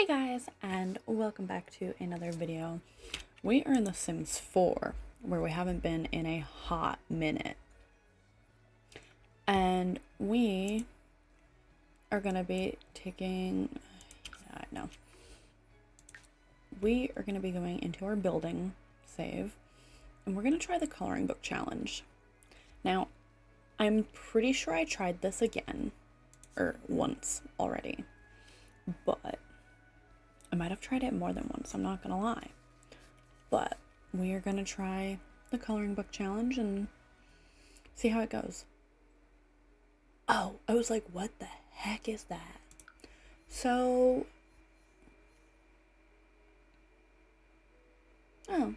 Hey guys, and welcome back to another video. We are in The Sims 4, where we haven't been in a hot minute. And we are gonna be we are gonna be going into our building save, and we're gonna try the coloring book challenge. Now, I'm pretty sure I tried this once already, but I might have tried it more than once, I'm not gonna lie. But we are gonna try the coloring book challenge and see how it goes. Oh, I was like, what the heck is that? So, oh,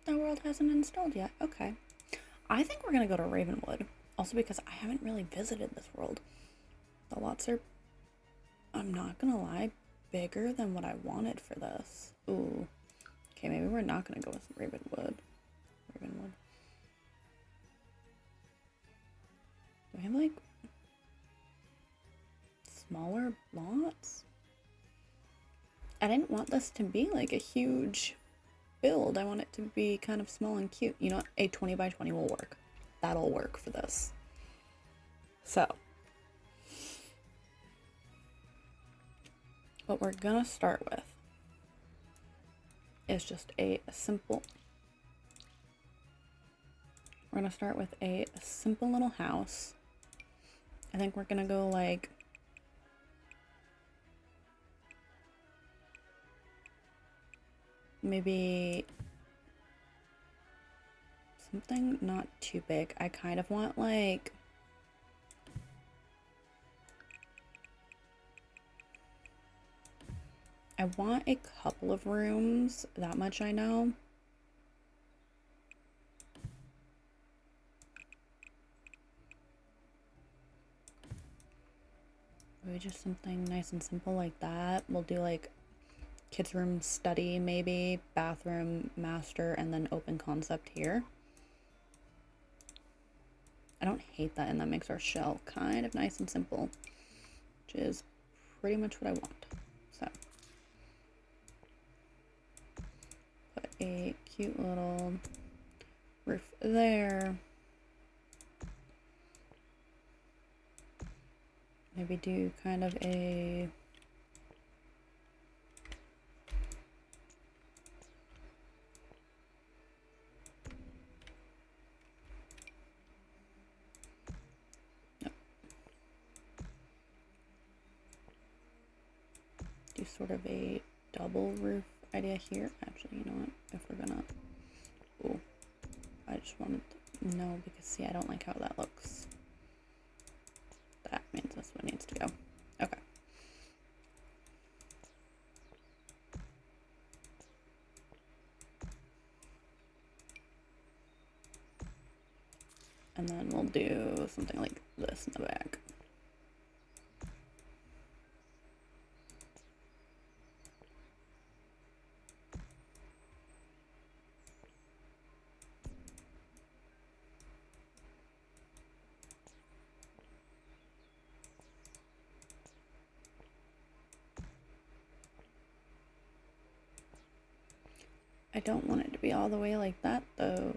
that world hasn't installed yet. Okay. I think we're gonna go to Ravenwood. Also because I haven't really visited this world. The lots are, I'm not gonna lie, bigger than what I wanted for this. Ooh. Okay, maybe we're not gonna go with Ravenwood. Ravenwood. Do we have like smaller lots? I didn't want this to be like a huge build. I want it to be kind of small and cute. You know what? A 20 by 20 will work. That'll work for this. So, what we're gonna start with is just a simple, we're gonna start with a simple little house. I think we're gonna go like maybe something not too big. I kind of want like I want a couple of rooms, that much I know. Maybe just something nice and simple like that. We'll do like kids room, study, maybe bathroom, master, and then open concept here. I don't hate that, and that makes our shell kind of nice and simple, which is pretty much what I want. So put a cute little roof there. Maybe do kind of a do sort of a double roof idea here. Actually, you know what? If we're gonna, oh, I just wanted to know because see, I don't like how that looks. That means this one needs to go. Okay. And then we'll do something like this in the back. I don't want it to be all the way like that though.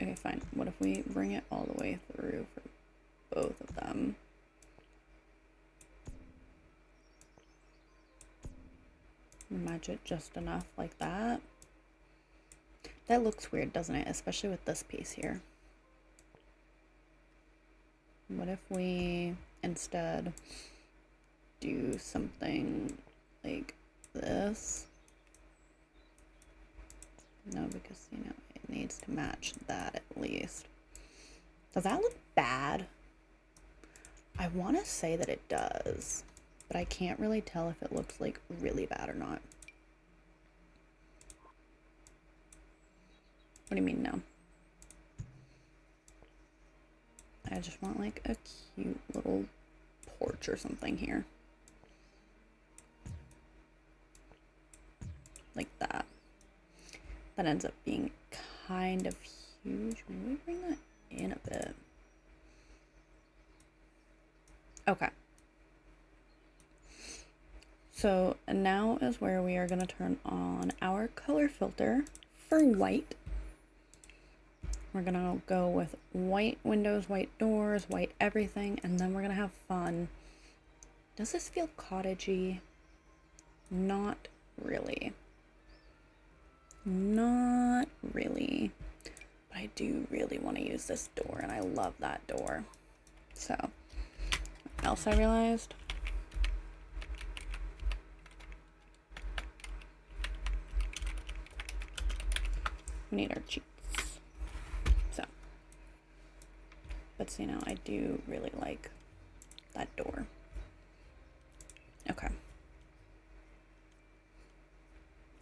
Okay, fine. What if we bring it all the way through for both of them? Match it just enough like that. That looks weird, doesn't it? Especially with this piece here. What if we instead do something like this? No, because, you know, it needs to match that at least. Does that look bad? I want to say that it does, but I can't really tell if it looks like really bad or not. What do you mean no? I just want like a cute little porch or something here. Like that. That ends up being kind of huge. Maybe we bring that in a bit. Okay. So now is where we are going to turn on our color filter for white. We're going to go with white windows, white doors, white everything, and then we're going to have fun. Does this feel cottagey? Not really. Not really. But I do really want to use this door, and I love that door. So, what else I realized? We need our cheats. So, but you know, I do really like that door. Okay.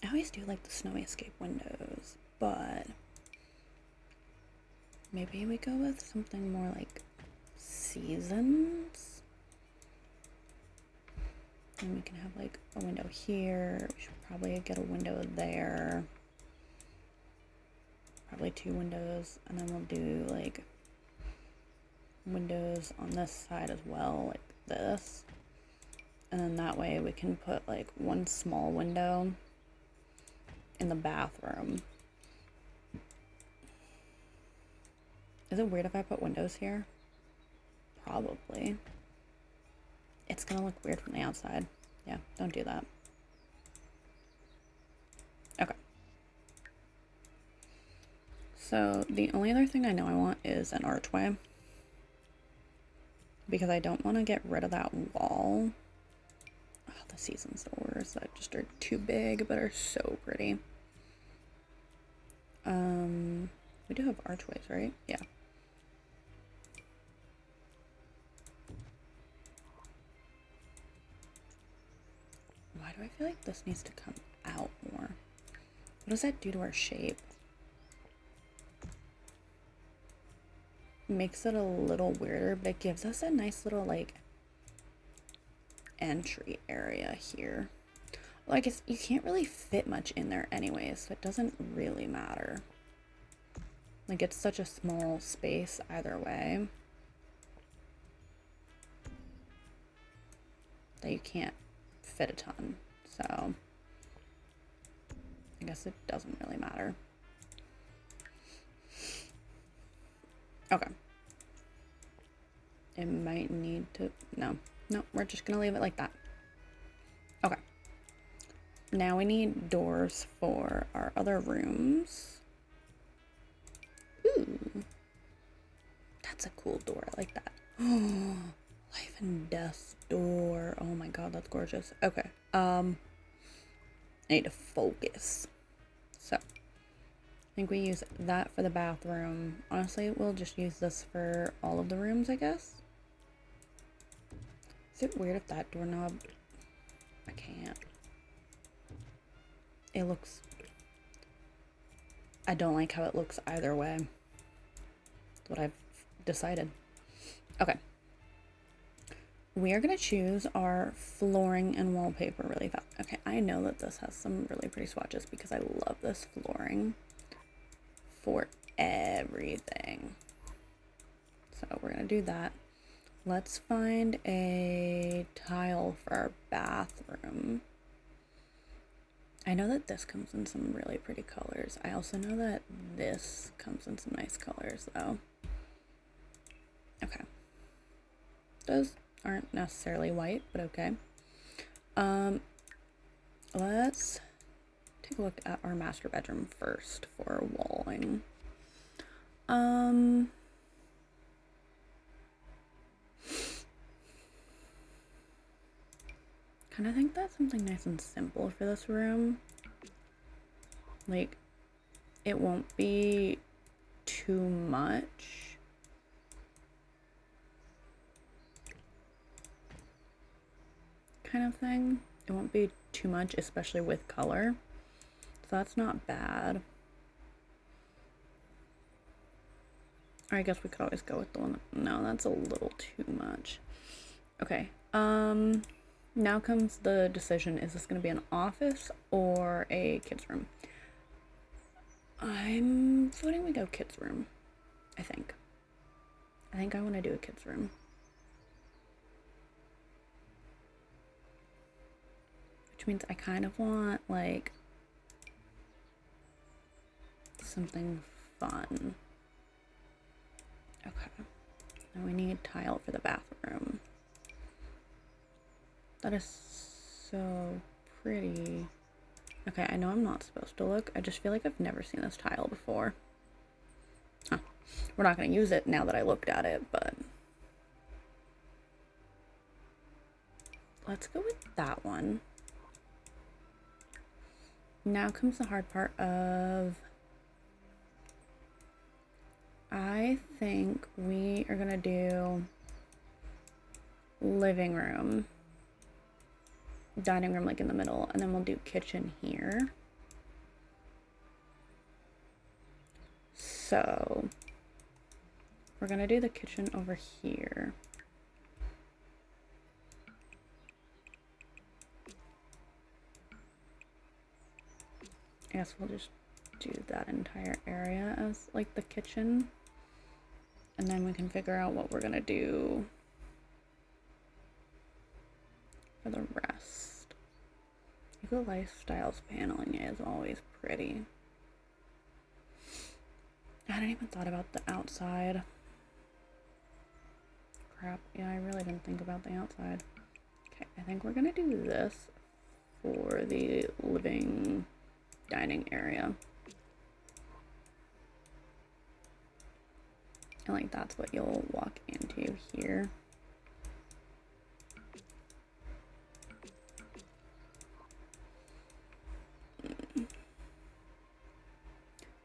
I always do like the snowy escape windows, but maybe we go with something more like seasons. And we can have like a window here. We should probably get a window there. Probably 2 windows, and then we'll do like windows on this side as well, like this. And then that way we can put like 1 small window in the bathroom. Is it weird if I put windows here? Probably. It's gonna look weird from the outside. Yeah, don't do that. Okay. So the only other thing I know I want is an archway, because I don't want to get rid of that wall. Oh, the seasons doors that just are too big but are so pretty. We do have archways, right? Yeah. Why do I feel like this needs to come out more? What does that do to our shape? Makes it a little weirder, but it gives us a nice little like entry area here. Well, I guess you can't really fit much in there anyways, so it doesn't really matter. Like, it's such a small space either way that you can't fit a ton, so I guess it doesn't really matter. Okay. It might need to, no, we're just gonna leave it like that. Okay. Now we need doors for our other rooms. Ooh. That's a cool door, I like that. Oh, life and death door. Oh my god, that's gorgeous. Okay. I need to focus. So, I think we use that for the bathroom. Honestly, we'll just use this for all of the rooms, I guess. Is it weird if that doorknob... I can't. It looks... I don't like how it looks either way. That's what I've decided. Okay. We are going to choose our flooring and wallpaper really fast. Okay, I know that this has some really pretty swatches because I love this flooring for everything. So we're going to do that. Let's find a tile for our bathroom. I know that this comes in some really pretty colors. I also know that this comes in some nice colors though. Okay. Those aren't necessarily white, but okay. Let's take a look at our master bedroom first for walling. Kind of think that's something nice and simple for this room. Like, it won't be too much. Kind of thing. It won't be too much, especially with color. So that's not bad. Or I guess we could always go with the one. No, that's a little too much. Okay. Now comes the decision. Is this going to be an office or a kids room? I'm voting we go kids room. I think I want to do a kids room. Which means I kind of want, like, something fun. Okay. Now we need tile for the bathroom. That is so pretty. Okay, I know I'm not supposed to look. I just feel like I've never seen this tile before. Huh. We're not going to use it now that I looked at it, but... let's go with that one. Now comes the hard part of... I think we are going to do living room, dining room like in the middle, and then we'll do kitchen here. So we're going to do the kitchen over here. I guess we'll just do that entire area as like the kitchen. And then we can figure out what we're gonna do for the rest. Eco Lifestyles paneling is always pretty. I hadn't even thought about the outside. Crap, yeah, I really didn't think about the outside. Okay, I think we're gonna do this for the living dining area. And like that's what you'll walk into here.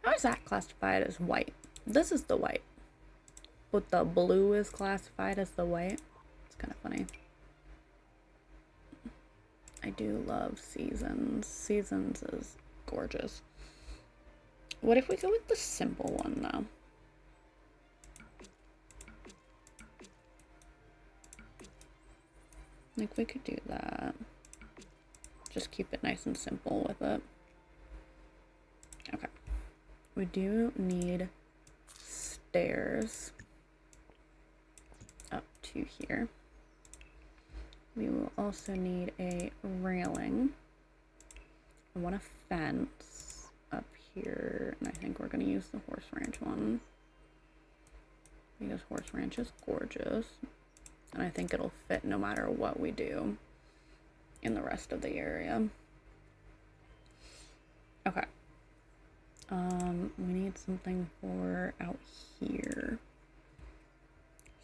How is that classified as white? This is the white, but the blue is classified as the white. It's kind of funny. I do love Seasons. Seasons is gorgeous. What if we go with the simple one though? Like we could do that. Just keep it nice and simple with it. Okay. We do need stairs up to here. We will also need a railing. I want a fence up here, and I think we're going to use the horse ranch one. Because horse ranch is gorgeous. And I think it'll fit no matter what we do in the rest of the area. Okay. We need something for out here.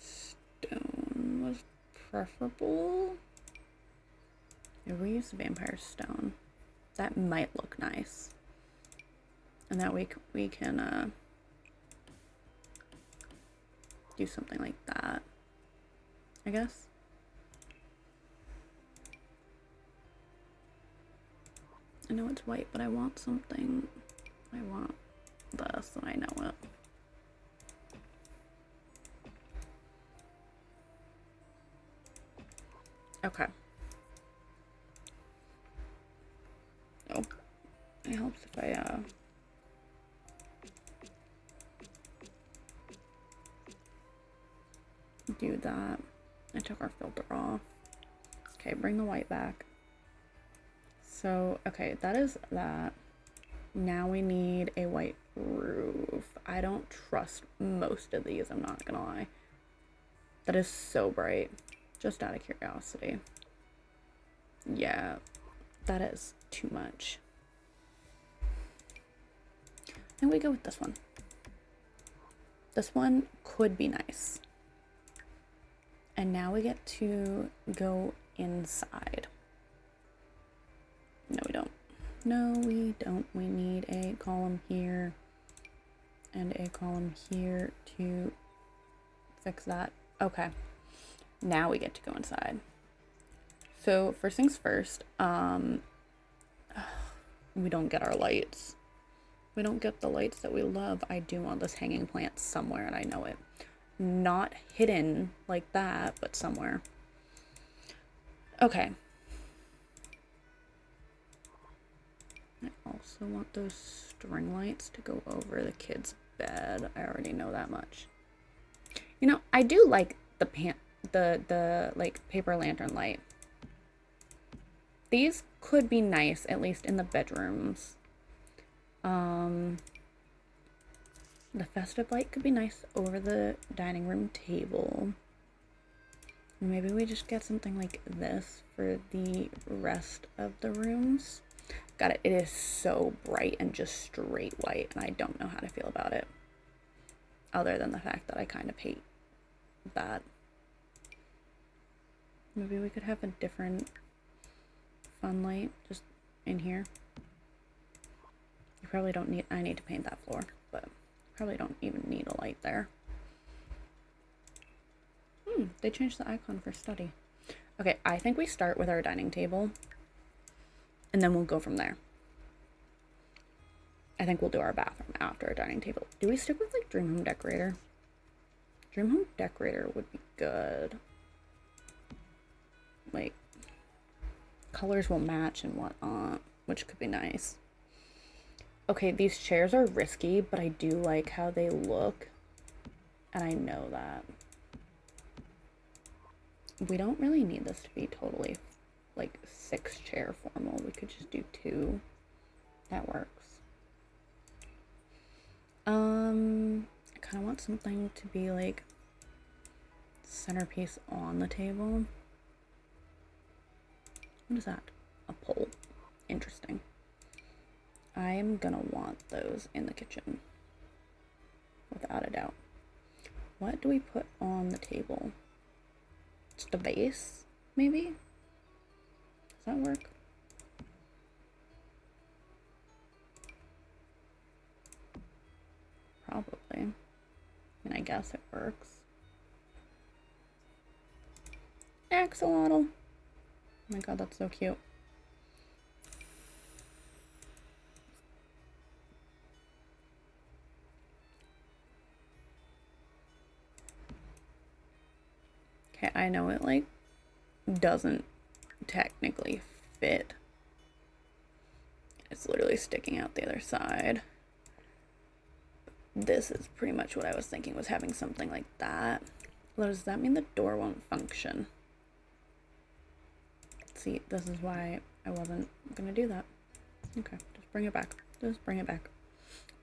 Stone was preferable. Maybe we use vampire stone. That might look nice. And that we can do something like that, I guess. I know it's white, but I want something. I want this, and I know it. Okay. Oh, it helps if I do that. I took our filter off. Okay, bring the white back. So, okay, that is that. Now we need a white roof. I don't trust most of these, I'm not gonna lie. That is so bright. Just out of curiosity. Yeah, that is too much. And we go with this one. This one could be nice. And now we get to go inside. No, we don't. No, we don't. We need a column here and a column here to fix that. Okay. Now we get to go inside. So first things first, we don't get our lights. We don't get the lights that we love. I do want this hanging plant somewhere, and I know it. Not hidden like that, but somewhere. Okay. I also want those string lights to go over the kid's bed. I already know that much. You know, I do like the like paper lantern light. These could be nice, at least in the bedrooms. The festive light could be nice over the dining room table. Maybe we just get something like this for the rest of the rooms. Got it. It is so bright and just straight white, and I don't know how to feel about it. Other than the fact that I kind of hate that. Maybe we could have a different fun light just in here. You probably don't need, I need to paint that floor, but probably don't even need a light there. They changed the icon for study. Okay, I think we start with our dining table and then we'll go from there. I think we'll do our bathroom after our dining table. Do we stick with like Dream Home Decorator? Dream Home Decorator would be good. Like, colors will match and whatnot, which could be nice. Okay, these chairs are risky, but I do like how they look. And I know that. We don't really need this to be totally, like, 6-chair formal. We could just do 2. That works. I kind of want something to be, like, centerpiece on the table. What is that? A pole. Interesting. I am gonna want those in the kitchen. Without a doubt. What do we put on the table? Just a vase, maybe? Does that work? Probably. I mean, I guess it works. Axolotl. Oh my god, that's so cute. Okay, I know it, like, doesn't technically fit. It's literally sticking out the other side. This is pretty much what I was thinking, was having something like that. Well, does that mean the door won't function? See, this is why I wasn't gonna do that. Okay, just bring it back. Just bring it back.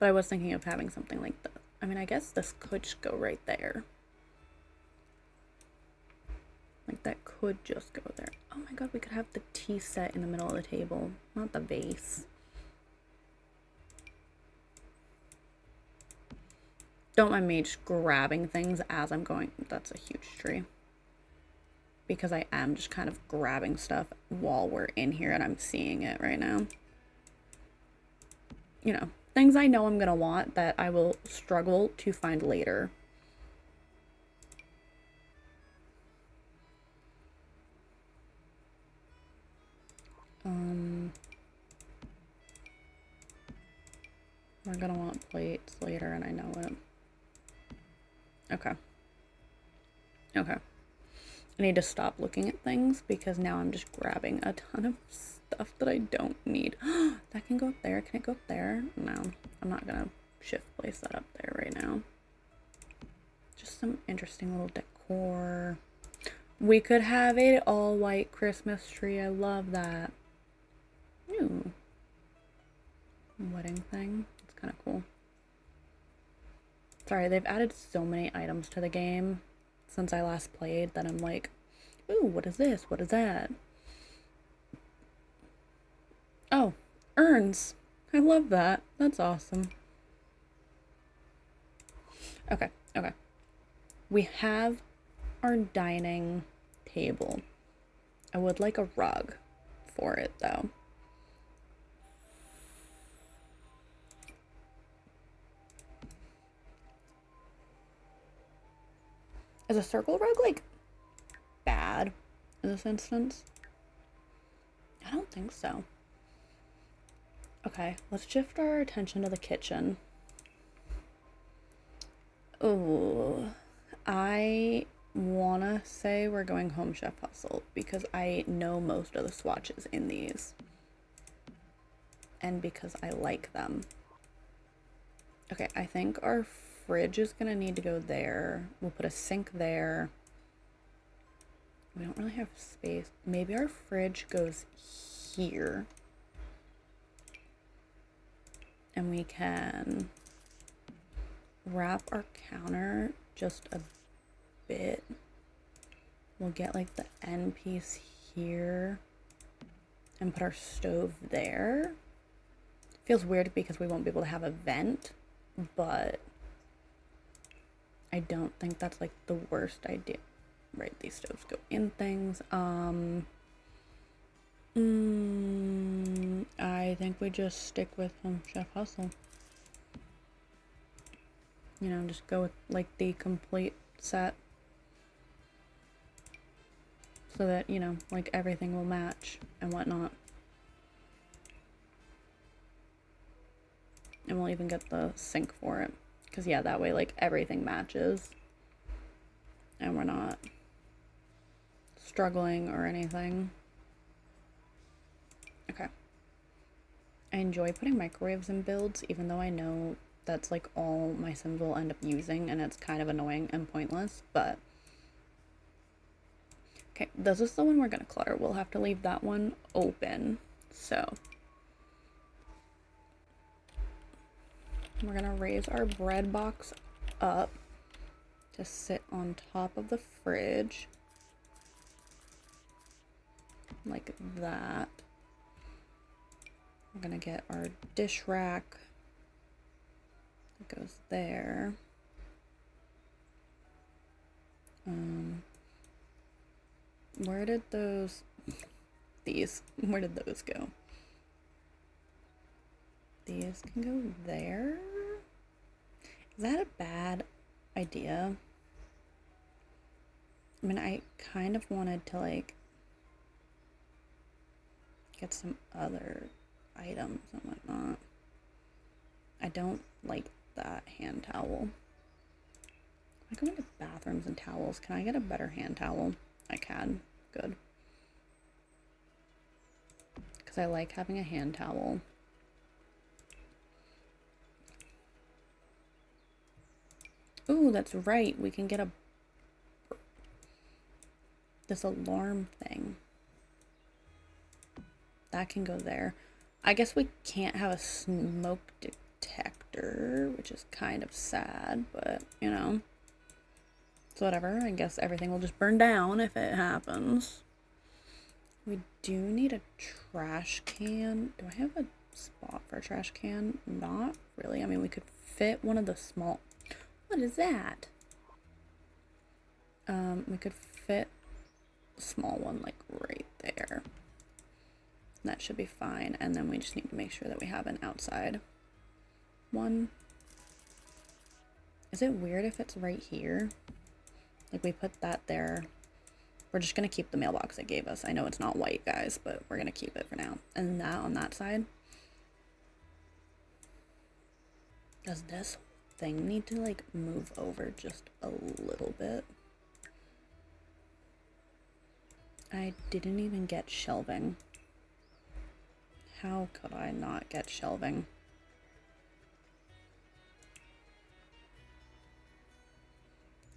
But I was thinking of having something like that. I mean, I guess this could just go right there. Like, that could just go there. Oh my god, we could have the tea set in the middle of the table, not the vase. Don't mind me just grabbing things as I'm going. That's a huge tree. Because I am just kind of grabbing stuff while we're in here and I'm seeing it right now. You know, things I know I'm gonna want that I will struggle to find later. We're gonna want plates later and I know it. Okay. Okay. I need to stop looking at things because now I'm just grabbing a ton of stuff that I don't need. That can go up there. Can it go up there? No. I'm not gonna shift place that up there right now. Just some interesting little decor. We could have a all white Christmas tree. I love that. Ooh. Wedding thing. It's kind of cool. Sorry, they've added so many items to the game since I last played that I'm like, ooh, what is this? What is that? Oh, urns. I love that. That's awesome. Okay, okay. We have our dining table. I would like a rug for it, though. Is a circle rug, like, bad in this instance? I don't think so. Okay, let's shift our attention to the kitchen. Ooh, I wanna say we're going Home Chef Hustle because I know most of the swatches in these. And because I like them. Okay, I think our fridge is gonna need to go there. We'll put a sink there. We don't really have space. Maybe our fridge goes here. And we can wrap our counter just a bit. We'll get like the end piece here and put our stove there. Feels weird because we won't be able to have a vent, but I don't think that's like the worst idea. Right, these stoves go in things. I think we just stick with Chef Hustle. You know, just go with like the complete set. So that, you know, like everything will match and whatnot. And we'll even get the sink for it. Because yeah, that way like everything matches. And we're not struggling or anything. Okay. I enjoy putting microwaves in builds, even though I know that's like all my Sims will end up using and it's kind of annoying and pointless, but okay, this is the one we're gonna clutter. We'll have to leave that one open. So we're gonna raise our bread box up to sit on top of the fridge like that. We're gonna get our dish rack that goes there. Where did those, where did those go? These can go there? Is that a bad idea? I mean, I kind of wanted to like get some other items and whatnot. I don't like that hand towel. I go into bathrooms and towels. Can I get a better hand towel? I can. Good. Because I like having a hand towel. Ooh, that's right. We can get this alarm thing. That can go there. I guess we can't have a smoke detector, which is kind of sad, but you know. It's whatever. I guess everything will just burn down if it happens. We do need a trash can. Do I have a spot for a trash can? Not really. I mean, we could fit one of the small... What is that? We could fit a small one like right there. That should be fine. And then we just need to make sure that we have an outside one. Is it weird if it's right here? Like we put that there. We're just going to keep the mailbox it gave us. I know it's not white, guys, but we're going to keep it for now. And that on that side. Does this thing need to like move over just a little bit? I didn't even get shelving. How could I not get shelving?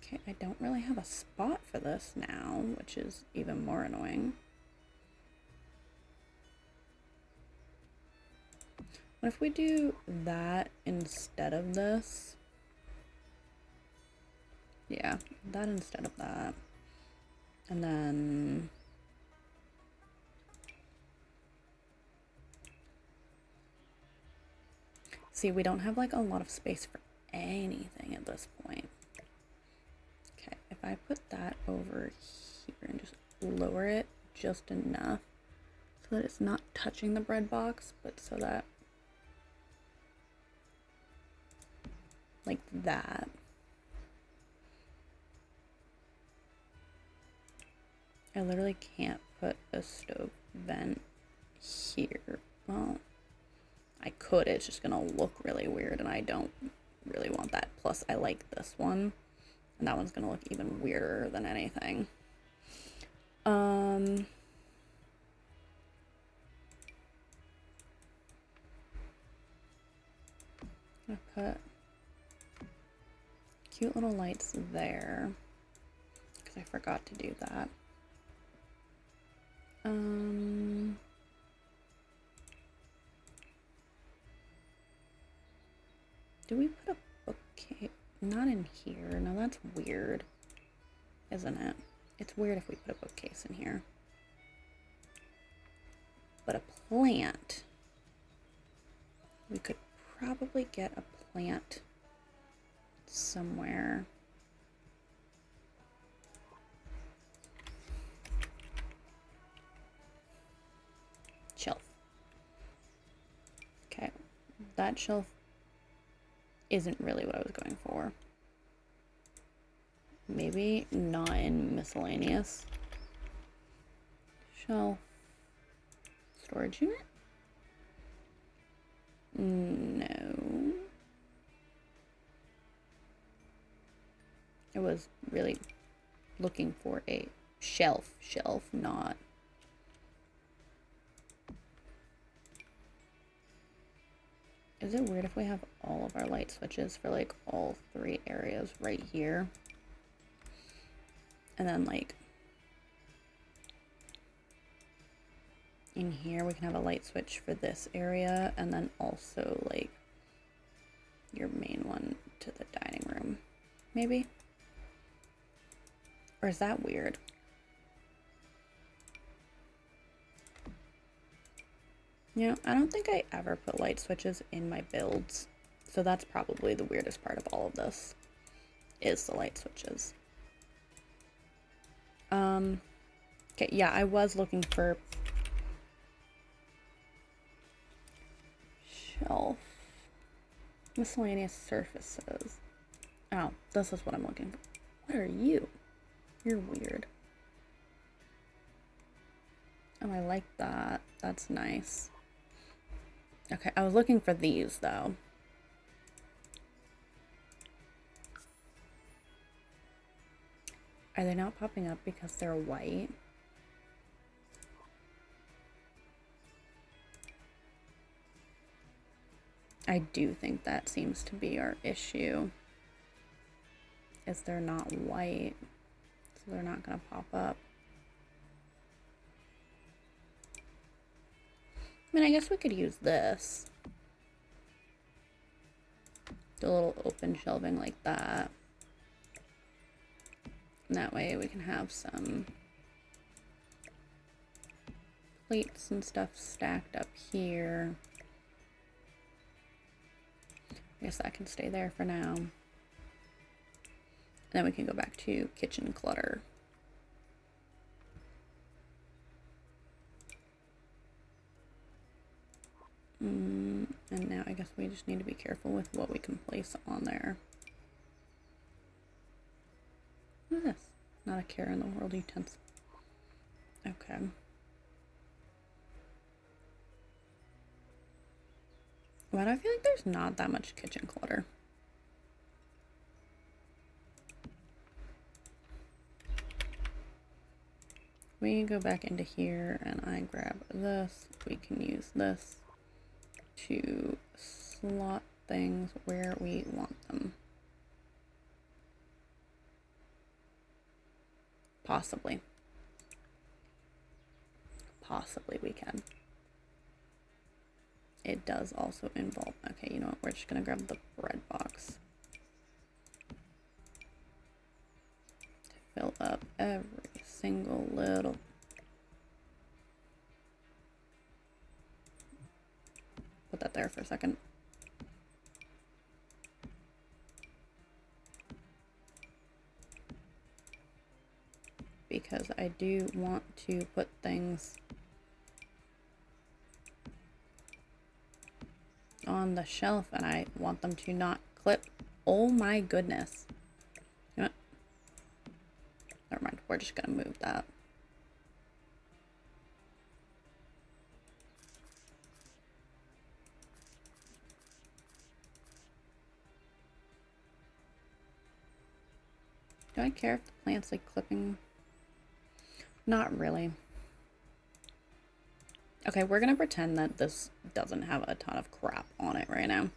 Okay, I don't really have a spot for this now, which is even more annoying. What if we do that instead of this? Yeah, that instead of that. And then... See, we don't have like a lot of space for anything at this point. Okay, if I put that over here and just lower it just enough so that it's not touching the bread box, but so that like that. I literally can't put a stove vent here. Well, I could, it's just gonna look really weird and I don't really want that. Plus I like this one and that one's gonna look even weirder than anything. I put cute little lights there because I forgot to do that. do we put a bookcase? Not in here. No, that's weird, isn't it? It's weird if we put a bookcase in here. But a plant. We could probably get a plant somewhere. Shelf. Okay, that shelf isn't really what I was going for. Maybe not in miscellaneous. Shelf. Storage unit? No. I was really looking for a shelf, not. Is it weird if we have all of our light switches for like all 3 areas right here? And then like in here we can have a light switch for this area and then also like your main one to the dining room, maybe? Or is that weird? You know, I don't think I ever put light switches in my builds, so that's probably the weirdest part of all of this, is the light switches. Okay, yeah, I was looking for shelf. Miscellaneous surfaces. Oh, this is what I'm looking for. What are you? You're weird. Oh, I like that. That's nice. Okay, I was looking for these, though. Are they not popping up because they're white? I do think that seems to be our issue. Is they're not white, so they're not gonna pop up. I mean, I guess we could use this. Do a little open shelving like that. And that way we can have some plates and stuff stacked up here. I guess that can stay there for now. And then we can go back to kitchen clutter. And now I guess we just need to be careful with what we can place on there. What is this? Not a care in the world utensil. Okay. Why do I feel like there's not that much kitchen clutter? We can go back into here and I grab this. We can use this to slot things where we want them. Possibly. Possibly we can. It does also involve, okay, you know what, we're just gonna grab the bread box to fill up every single little. Put that there for a second. Because I do want to put things on the shelf and I want them to not clip. Oh my goodness. You know what? Never mind, we're just gonna move that. Do I care if the plant's like clipping? Not really. Okay, we're gonna pretend that this doesn't have a ton of crap on it right now.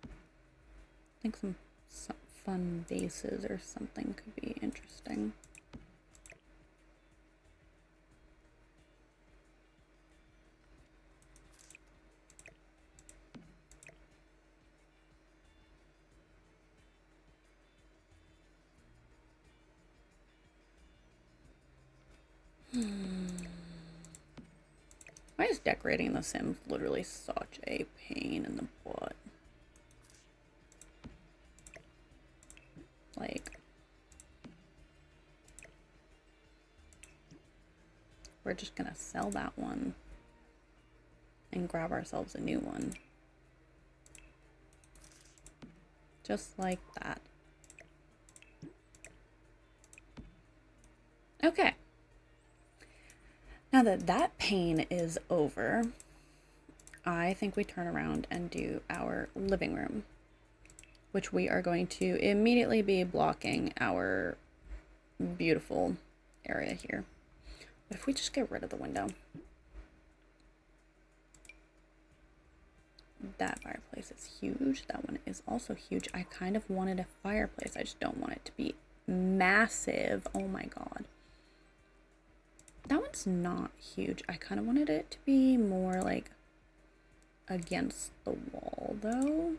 I think some fun vases or something could be interesting. Why is decorating The Sims literally such a pain in the butt? Like, we're just gonna sell that one and grab ourselves a new one. Just like that. Okay. Now that that pain is over, I think we turn around and do our living room, which we are going to immediately be blocking our beautiful area here. But if we just get rid of the window. That fireplace is huge. That one is also huge. I kind of wanted a fireplace. I just don't want it to be massive. Oh my god. That one's not huge. I kind of wanted it to be more like against the wall though.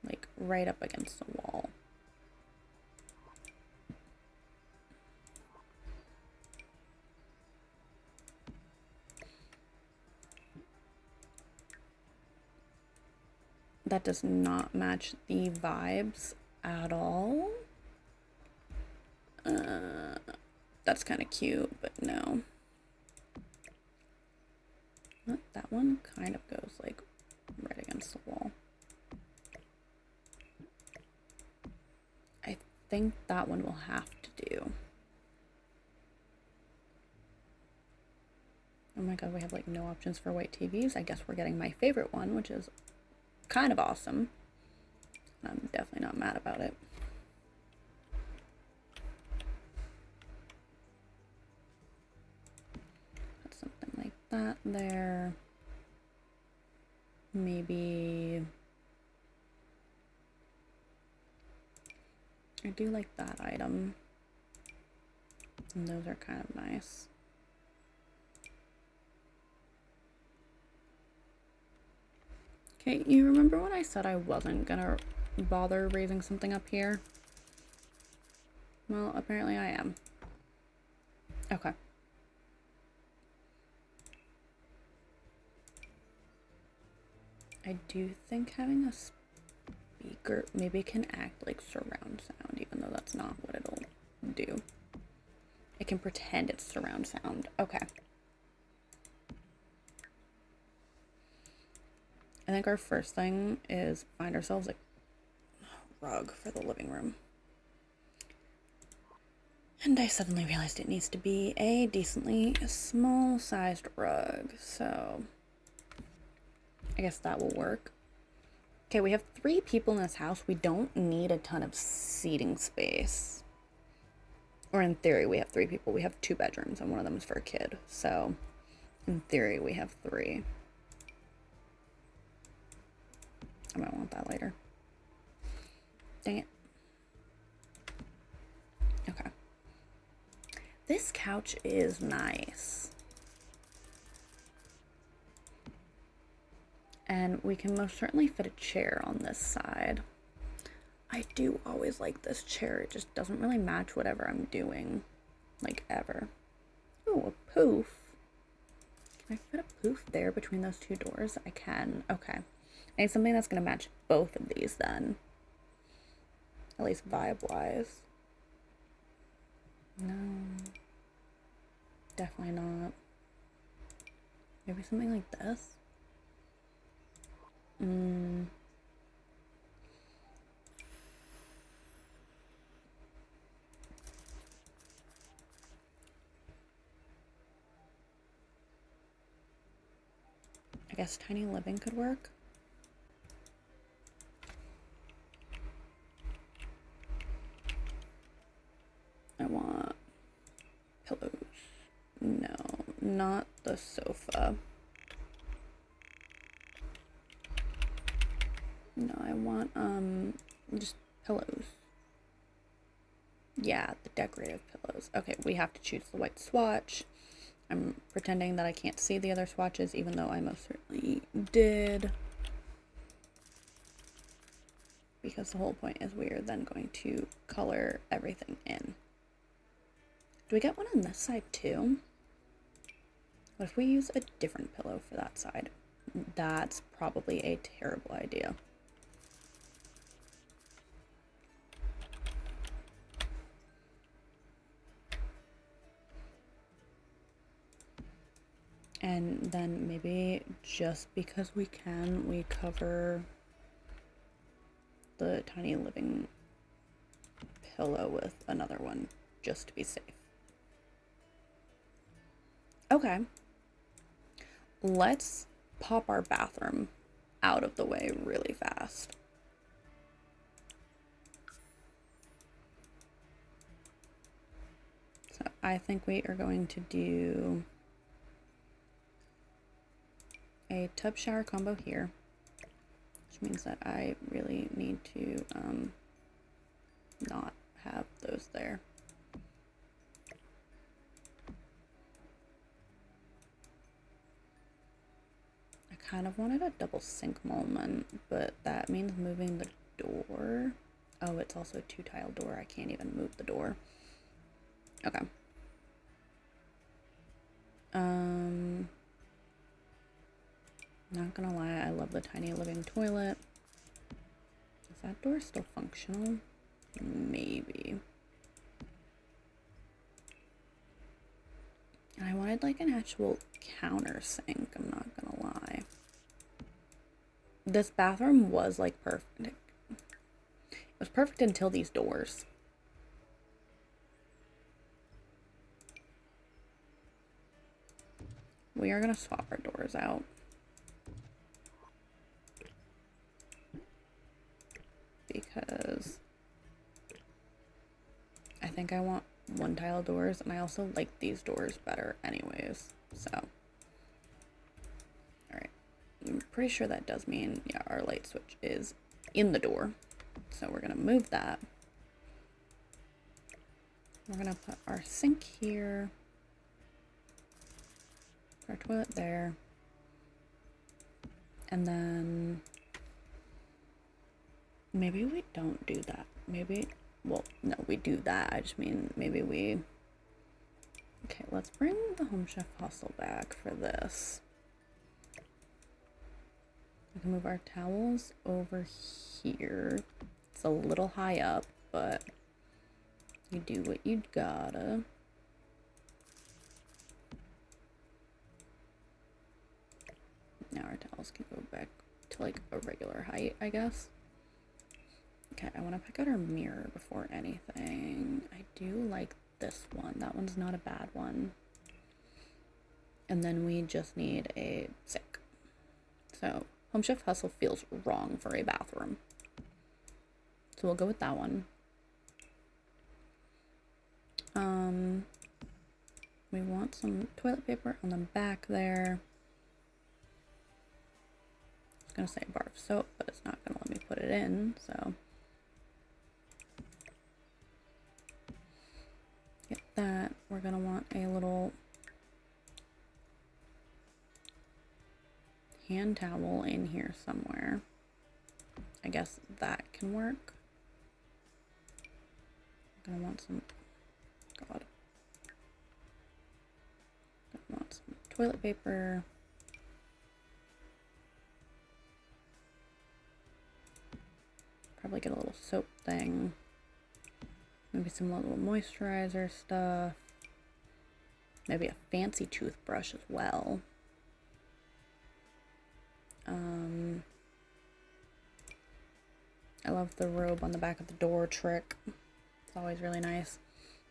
Like right up against the wall. That does not match the vibes at all. That's kind of cute, but no. That one kind of goes like right against the wall. I think that one will have to do. Oh my god, we have like no options for white TVs. I guess we're getting my favorite one, which is kind of awesome. I'm definitely not mad about it. Put something like that there. Maybe I do like that item. And those are kind of nice. Okay, you remember when I said I wasn't gonna bother raising something up here? Well, apparently I am. Okay. I do think having a speaker maybe can act like surround sound, even though that's not what it'll do. It can pretend it's surround sound. Okay. I think our first thing is find ourselves a rug for the living room. And I suddenly realized it needs to be a decently small-sized rug, so I guess that will work. Okay, we have 3 people in this house. We don't need a ton of seating space. Or in theory, we have 3 people. We have 2 bedrooms, and one of them is for a kid. So, in theory, we have 3. I might want that later. Dang it. Okay. This couch is nice. And we can most certainly fit a chair on this side. I do always like this chair. It just doesn't really match whatever I'm doing. Like, ever. Oh, a poof. Can I fit a poof there between those 2 doors? I can. Okay. I need something that's going to match both of these then. At least vibe-wise. No. Definitely not. Maybe something like this? I guess tiny living could work. I want pillows. No, not the sofa. No, I want just pillows. Yeah, the decorative pillows. Okay, we have to choose the white swatch. I'm pretending that I can't see the other swatches, even though I most certainly did. Because the whole point is we are then going to color everything in. Do we get one on this side too? What if we use a different pillow for that side? That's probably a terrible idea. And then maybe just because we can, we cover the tiny living pillow with another one just to be safe. Okay. Let's pop our bathroom out of the way really fast. So I think we are going to do a tub shower combo here, which means that I really need to not have those there. I kind of wanted a double sink moment, but that means moving the door. Oh, it's also a 2-tile door. I can't even move the door. Okay. Not gonna lie, I love the tiny living toilet. Is that door still functional? Maybe. And I wanted like an actual countersink, I'm not gonna lie. This bathroom was like perfect. It was perfect until these doors. We are gonna swap our doors out. Because I think I want 1-tile doors, and I also like these doors better anyways, so. Alright, I'm pretty sure that does mean, yeah, our light switch is in the door. So we're gonna move that. We're gonna put our sink here. Our toilet there. And then maybe we don't do that. Maybe, well, no, we do that. I just mean maybe we... Okay, let's bring the Home Chef Hustle back for this. We can move our towels over here. It's a little high up, but you do what you gotta. Now our towels can go back to like a regular height, I guess. Okay, I want to pick out our mirror before anything. I do like this one. That one's not a bad one. And then we just need a sink. So Home Chef Hustle feels wrong for a bathroom. So we'll go with that one. We want some toilet paper on the back there. I was gonna say a bar of soap, but it's not gonna let me put it in, so. Get that. We're gonna want a little hand towel in here somewhere. I guess that can work. I'm gonna want some, God. Gonna want some toilet paper. Probably get a little soap thing. Maybe some little moisturizer stuff. Maybe a fancy toothbrush as well. I love the robe on the back of the door trick. It's always really nice.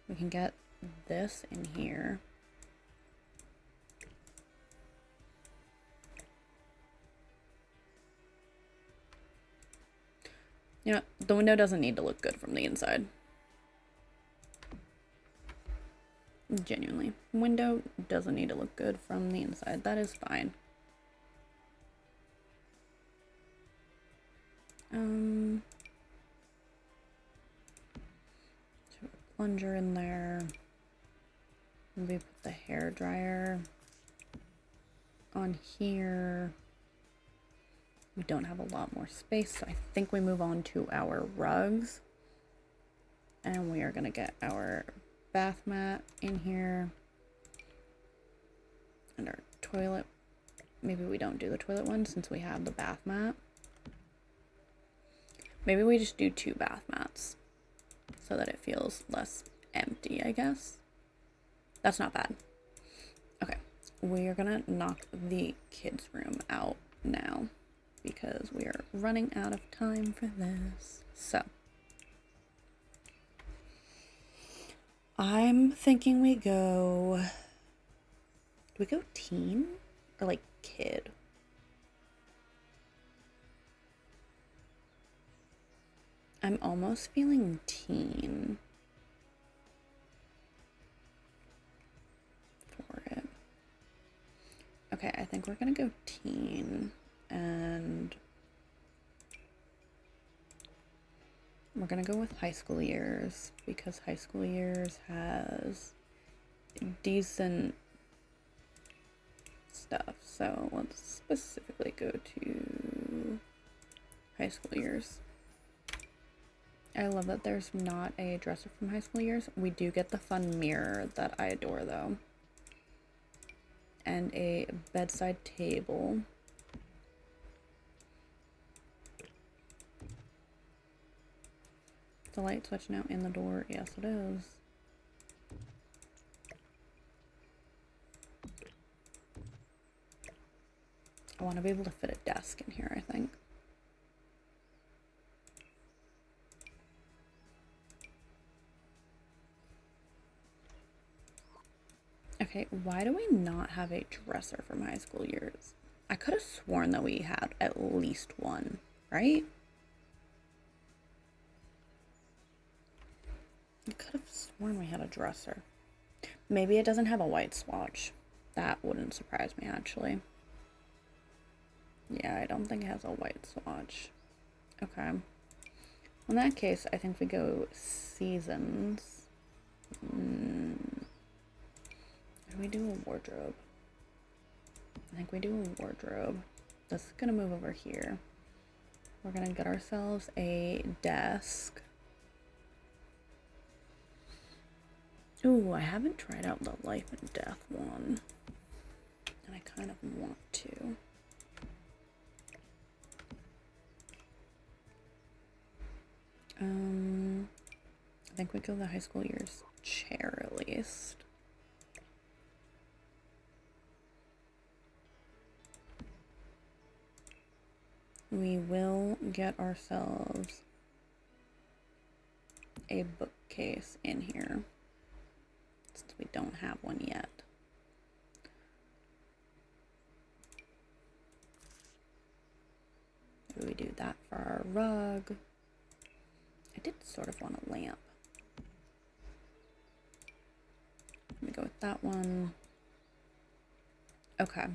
We can get this in here. You know, the window doesn't need to look good from the inside. Genuinely. Window doesn't need to look good from the inside. That is fine. So a plunger in there. Maybe put the hair dryer on here. We don't have a lot more space, so I think we move on to our rugs. And we are gonna get our bath mat in here. And our toilet. Maybe we don't do the toilet one since we have the bath mat. Maybe we just do 2 bath mats so that it feels less empty, I guess. That's not bad. Okay, we are gonna knock the kids' room out now because we are running out of time for this. So, I'm thinking we go... Do we go teen or like kid? I'm almost feeling teen for it. Okay, I think we're gonna go teen, and we're gonna go with high school years because high school years has decent stuff. So let's specifically go to high school years. I love that there's not a dresser from high school years. We do get the fun mirror that I adore though. And a bedside table. The light switch now in the door. Yes, it is. I want to be able to fit a desk in here, I think. Okay, why do we not have a dresser from high school years? I could have sworn that we had at least one, right? I could have sworn we had a dresser. Maybe it doesn't have a white swatch. That wouldn't surprise me, actually. Yeah, I don't think it has a white swatch. Okay. In that case, I think we go seasons. Do we do a wardrobe? I think we do a wardrobe. This is gonna move over here. We're gonna get ourselves a desk. Ooh, I haven't tried out the life and death one. And I kind of want to. I think we go the high school years chair at least. We will get ourselves a bookcase in here since we don't have one yet. Maybe we do that for our rug. I did sort of want a lamp. Let me go with that one. Okay.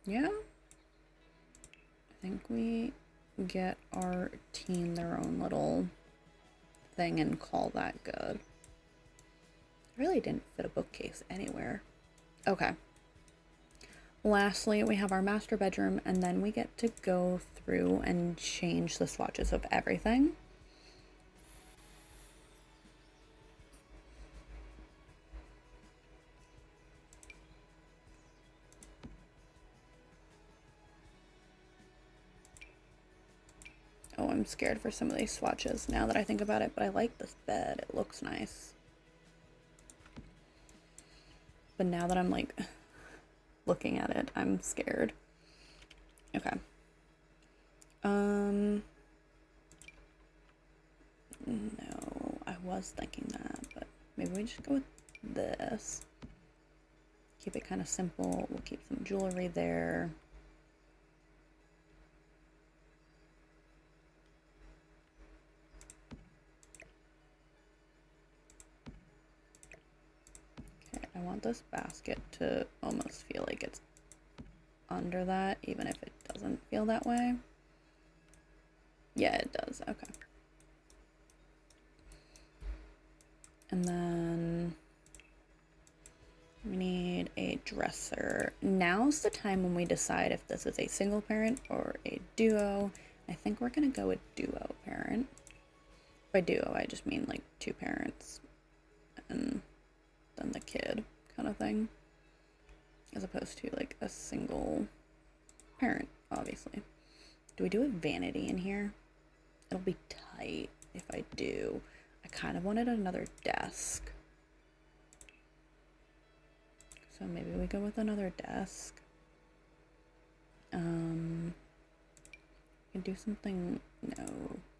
Yeah. I think we get our team their own little thing and call that good. I really didn't fit a bookcase anywhere. Okay. Lastly, we have our master bedroom, and then we get to go through and change the swatches of everything. Oh, I'm scared for some of these swatches now that I think about it, but I like this bed. It looks nice. But now that I'm like looking at it, I'm scared. Okay. No, I was thinking that, but maybe we just go with this. Keep it kind of simple. We'll keep some jewelry there. Okay, I want this basket to almost feel like it's under that, even if it doesn't feel that way. Yeah, it does. Okay. And then we need a dresser. Now's the time when we decide if this is a single parent or a duo. I think we're gonna go with duo parent By duo, I just mean like two parents and then the kid kind of thing, as opposed to like a single parent, obviously. Do we do a vanity in here? It'll be tight if I do. I kind of wanted another desk. So maybe we go with another desk. Can do something. No,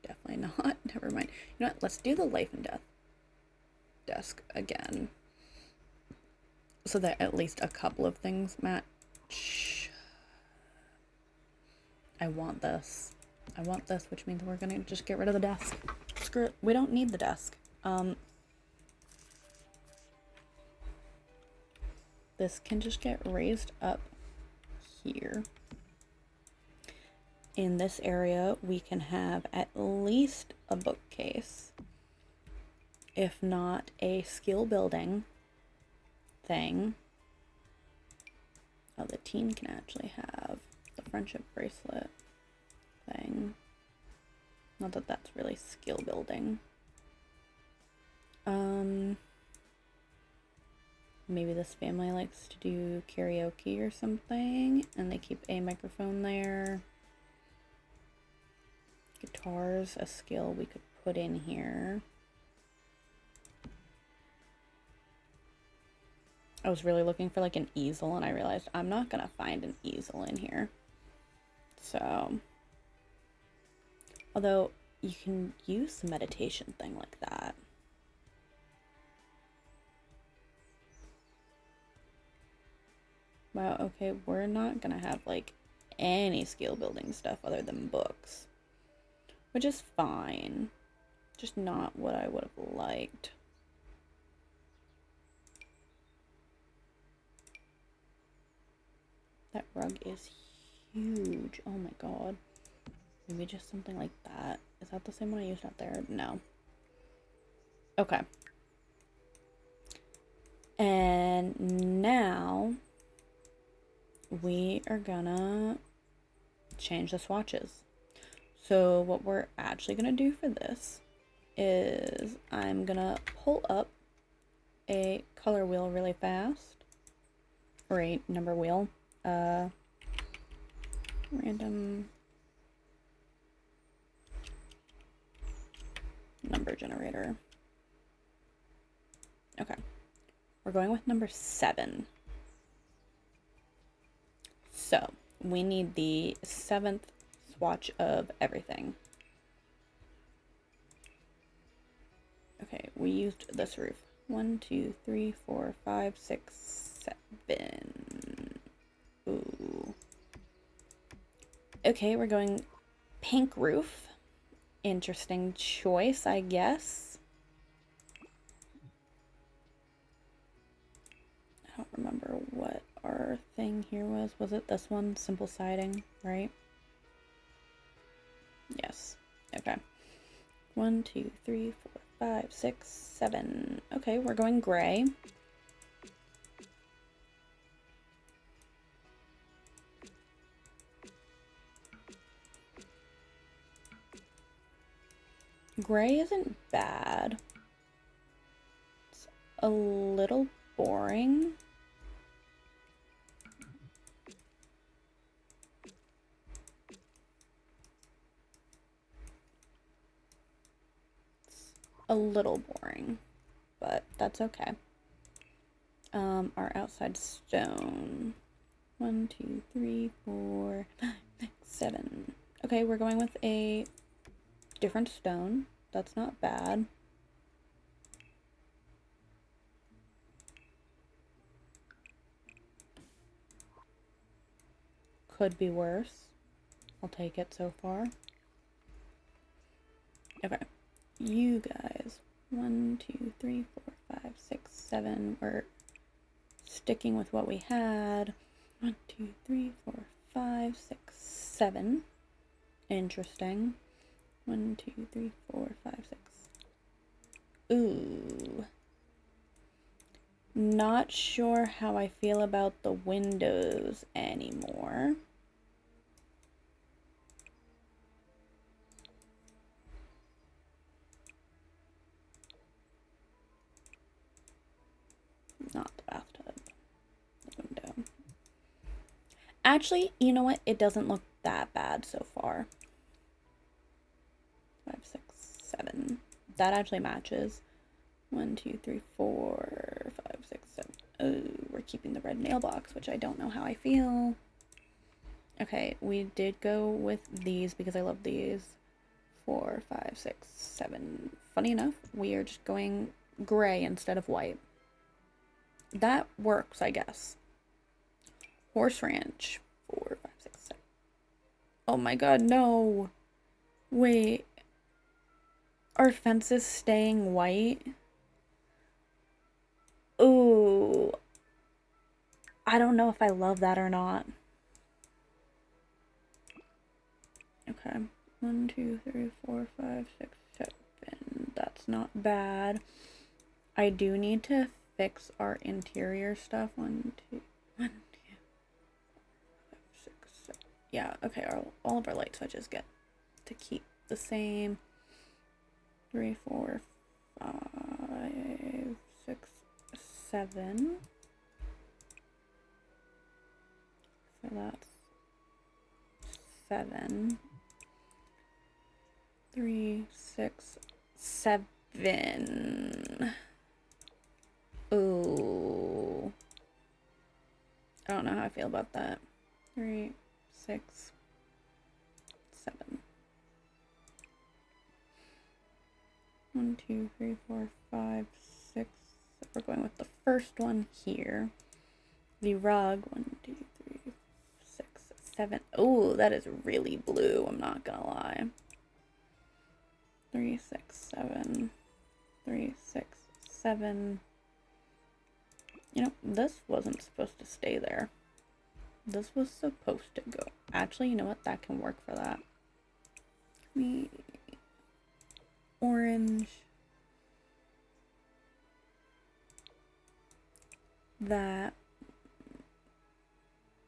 definitely not. Never mind. You know what? Let's do the life and death desk again, so that at least a couple of things match. I want this. I want this, which means we're gonna just get rid of the desk. Screw it. We don't need the desk. This can just get raised up here. In this area, we can have at least a bookcase, if not a skill building thing. Oh, the teen can actually have the friendship bracelet thing. Not that that's really skill building. Maybe this family likes to do karaoke or something, and they keep a microphone there. Guitar's a skill we could put in here. I was really looking for like an easel, and I realized I'm not gonna find an easel in here. So, although you can use the meditation thing like that. Wow, okay, we're not gonna have like any skill building stuff other than books, which is fine. Just not what I would have liked. That rug is huge. Oh my god. Maybe just something like that. Is that the same one I used out there? No. Okay. And now we are gonna change the swatches. So what we're actually gonna do for this is I'm gonna pull up a color wheel really fast, or a number wheel, random number generator. Okay, we're going with number 7. So we need the 7th swatch of everything. Okay, we used this roof. 1, 2, 3, 4, 5, 6, 7. Ooh. Okay, we're going pink roof. Interesting choice, I guess. I don't remember what our thing here was. Was it this one? Simple siding, right? Yes. Okay. 1, 2, 3, 4, 5, 6, 7. Okay, we're going gray. Gray isn't bad. It's a little boring. It's a little boring, but that's okay. Our outside stone. 1, 2, 3, 4, 5, 6, 7. Okay, we're going with a different stone. That's not bad. Could be worse. I'll take it so far. Okay. You guys. 1, 2, 3, 4, 5, 6, 7. We're sticking with what we had. 1, 2, 3, 4, 5, 6, 7. Interesting. 1, 2, 3, 4, 5, 6. Ooh. Not sure how I feel about the windows anymore. Actually, you know what? It doesn't look that bad so far. 5, 6, 7. That actually matches. 1, 2, 3, 4, 5, 6, 7. Oh, we're keeping the red nail box, which I don't know how I feel. Okay, we did go with these because I love these. 4, 5, 6, 7. Funny enough, we are just going gray instead of white. That works, I guess. Horse Ranch. 4, 5, 6, 7. Oh my god, no. Wait. Our fence is staying white? Ooh. I don't know if I love that or not. Okay. 1, 2, 3, 4, 5, 6, 7. That's not bad. I do need to fix our interior stuff. 1, 2, 1, 2, 5, 6, 7. Yeah, okay, all of our light switches get to keep the same. 3, 4, 5, 6, 7. So that's 7. 3, 6, 7. Ooh. I don't know how I feel about that. 3, 6, 7. 1, 2, 3, 4, 5, 6. So we're going with the first one here. The rug. 1, 2, 3, 6, 7. Oh, that is really blue. I'm not gonna lie. 3, 6, 7. 3, 6, 7. You know, this wasn't supposed to stay there. This was supposed to go. Actually, you know what? That can work for that. Orange. That.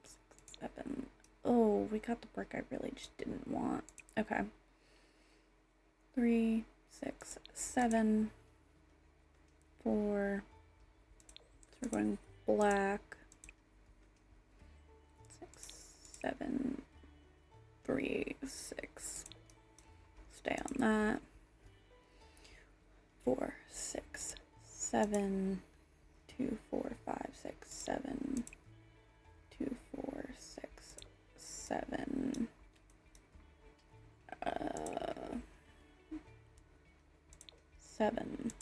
6, 7. Oh, we got the brick I really just didn't want. Okay. 3, 6, 7. 4. So we're going black. 6, 7. 3, 6. Stay on that. 4, 6, 7. 2, 4, 5, 6, 7. 2, 4, 6, 7. 7.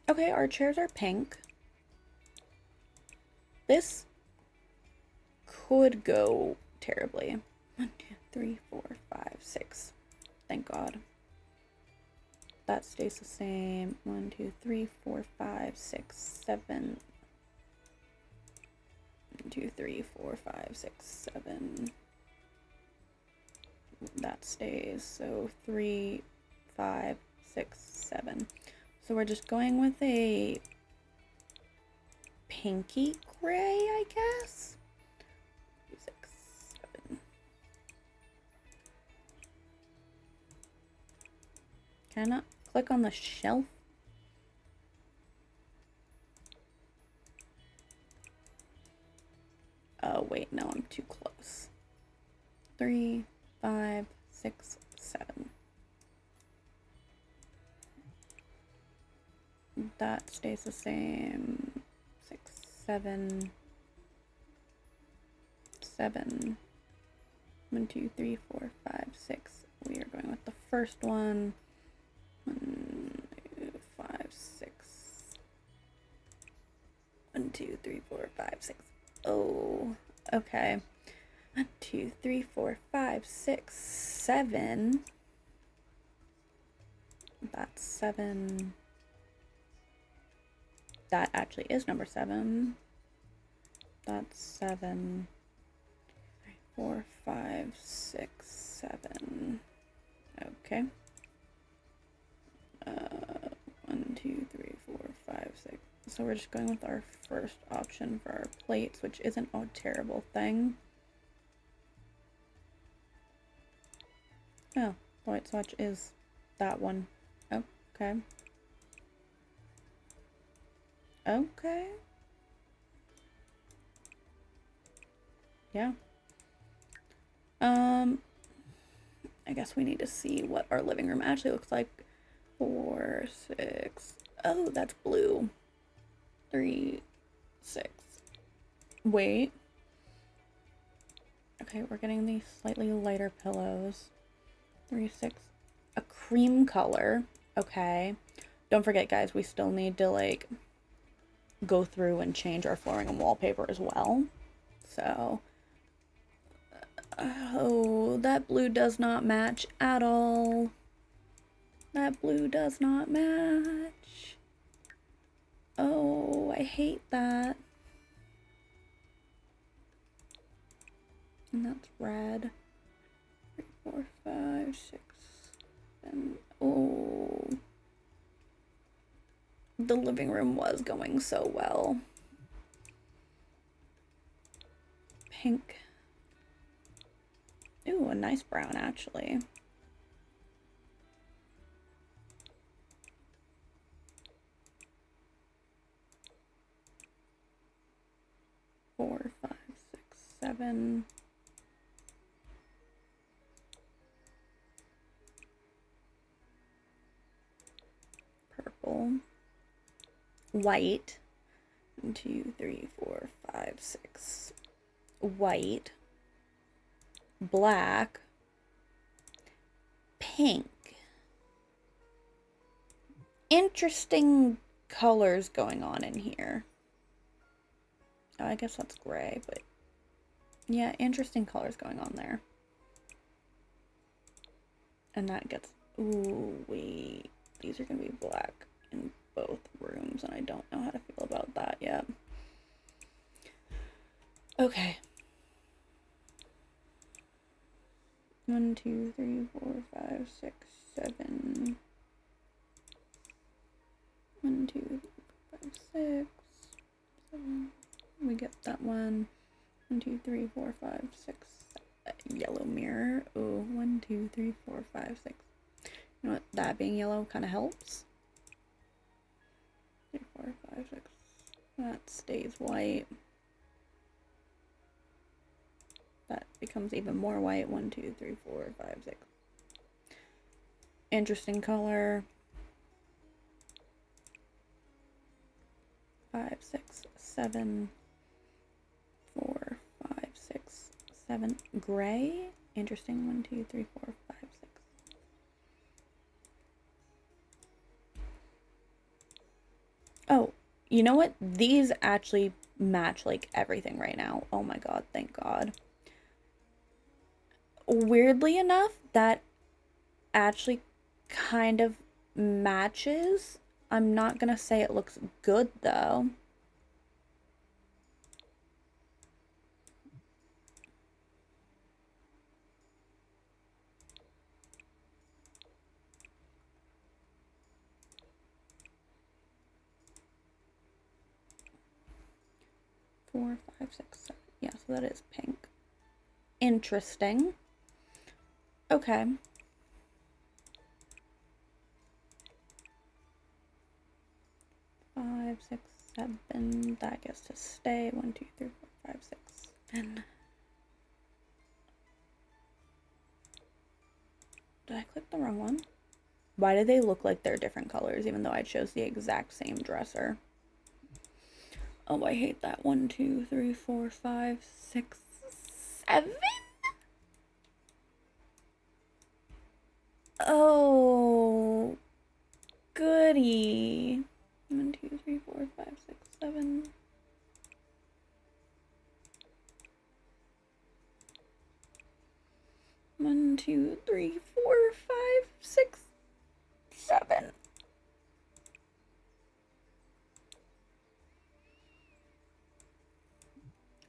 Okay, our chairs are pink. This could go terribly. 1, 2, 3, 4, 5, 6. Thank God. That stays the same. 1, 2, 3, 4, 5, 6, 7. 1, 2, 3, 4, 5, 6, 7. That stays. So 3, 5, 6, 7. So we're just going with a pinky gray, I guess. 6, 7. Can I not click on the shelf? Oh, wait, no, I'm too close. 3, 5, 6, 7. That stays the same. 6, 7. 7. 1, 2, 3, 4, 5, 6. We are going with the first one. 1, 2, 5, 6. 1, 2, 3, 4, 5, 6. Oh, okay. 1, 2, 3, 4, 5, 6, 7. That's 7. That actually is number 7. That's 7. 3, 4, 5, 6, 7. Okay. 1, 2, 3, 4, 5, 6. So we're just going with our first option for our plates, which isn't a terrible thing. Oh, the light swatch is that one. Okay. Okay. Yeah. I guess we need to see what our living room actually looks like. 4, 6. Oh, that's blue. 3, 6. Wait. Okay, we're getting these slightly lighter pillows. 3, 6. A cream color. Okay. Don't forget, guys, we still need to, like, go through and change our flooring and wallpaper as well. So, oh, that blue does not match at all. That blue does not match. Oh, I hate that. And that's red. 3, 4, 5, 6, 7. Oh. The living room was going so well. Pink. Ooh, a nice brown, actually. Four, 5, 6, 7. Purple. White. 1, 2, 3, 4, 5, 6. White. Black. Pink. Interesting colors going on in here. Oh, I guess that's gray, but yeah, interesting colors going on there. And that gets, ooh, wait, these are gonna be black in both rooms, and I don't know how to feel about that yet. Okay. 1, 2, 3, 4, 5, 6, 7. 1, 2, 3, 5, 6, 7. We get that one. 1, 2, 3, 4, 5, 6. Yellow mirror. Oh, 1, 2, 3, 4, 5, 6. You know what? That being yellow kind of helps. 3, 4, 5, 6. That stays white. That becomes even more white. 1, 2, 3, 4, 5, 6. Interesting color. 5, 6, 7. 4, 5, 6, 7. Gray. Interesting. 1, 2, 3, 4, 5, 6. Oh, you know what? These actually match like everything right now. Oh my god, thank god. Weirdly enough, that actually kind of matches. I'm not gonna say it looks good though. Four, 5, 6, 7. Yeah, so that is pink. Interesting. Okay. 5, 6, 7. That gets to stay. 1, 2, 3, 4, 5, 6. And did I click the wrong one? Why do they look like they're different colors even though I chose the exact same dresser? Oh, I hate that. 1, 2, 3, 4, 5, 6, 7. Oh, goody. 1, 2, 3, 4, 5, 6, 7. One, 2, 3, 4, 5, 6, 7.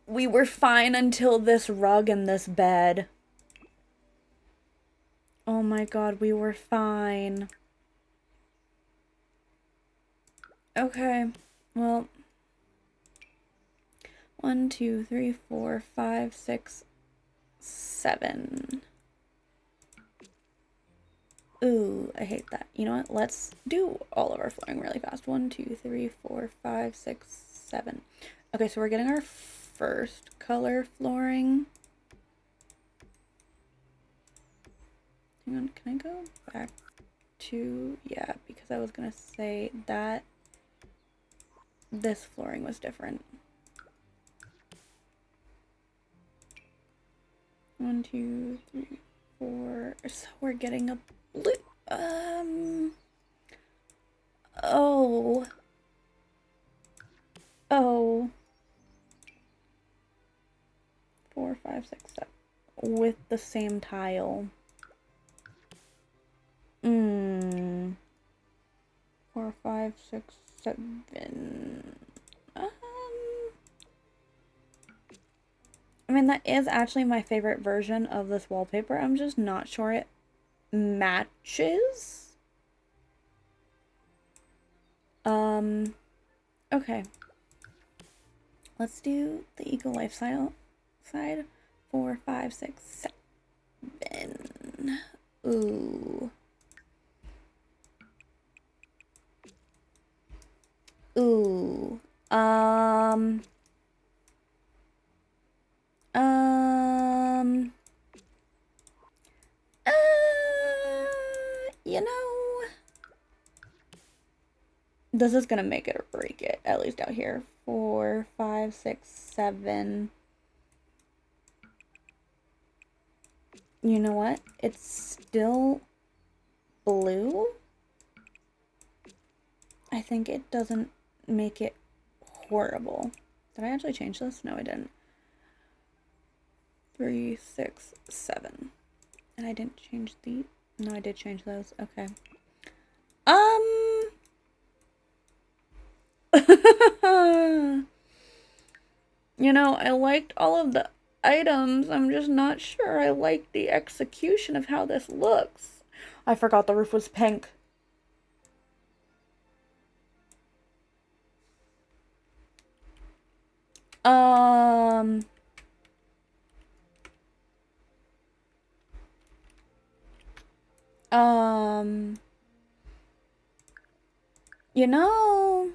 We were fine until this rug and this bed. Oh my god, we were fine. Okay, well. 1, 2, 3, 4, 5, 6, 7. Ooh, I hate that. You know what? Let's do all of our flooring really fast. 1, 2, 3, 4, 5, 6, 7. Okay, so we're getting our first color flooring. Hang on, can I go back to, yeah, because I was gonna say that this flooring was different. 1, 2, 3, 4. So we're getting a blue. Oh. Oh. 4, 5, 6, 7. With the same tile. 4, 5, 6, 7. I mean, that is actually my favorite version of this wallpaper. I'm just not sure it matches. Okay. Let's do the eco lifestyle side. 4, 5, 6, 7. Ooh. Ooh. You know, this is gonna make it or break it, at least out here. 4, 5, 6, 7. You know what? It's still blue. I think it doesn't make it horrible. Did I actually change this? No, I didn't. 3, 6, 7. And I didn't change the... No, I did change those. Okay. You know, I liked all of the items. I'm just not sure I like the execution of how this looks. I forgot the roof was pink. You know,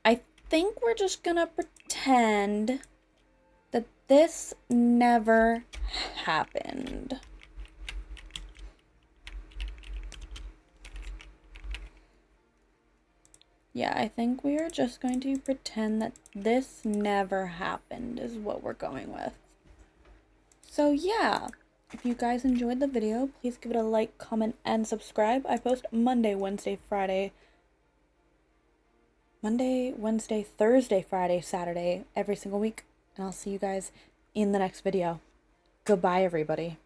I think we're just gonna pretend that this never happened. Yeah, I think we are just going to pretend that this never happened is what we're going with. So yeah, if you guys enjoyed the video, please give it a like, comment, and subscribe. I post Monday, Wednesday, Thursday, Friday, Saturday, every single week. And I'll see you guys in the next video. Goodbye, everybody.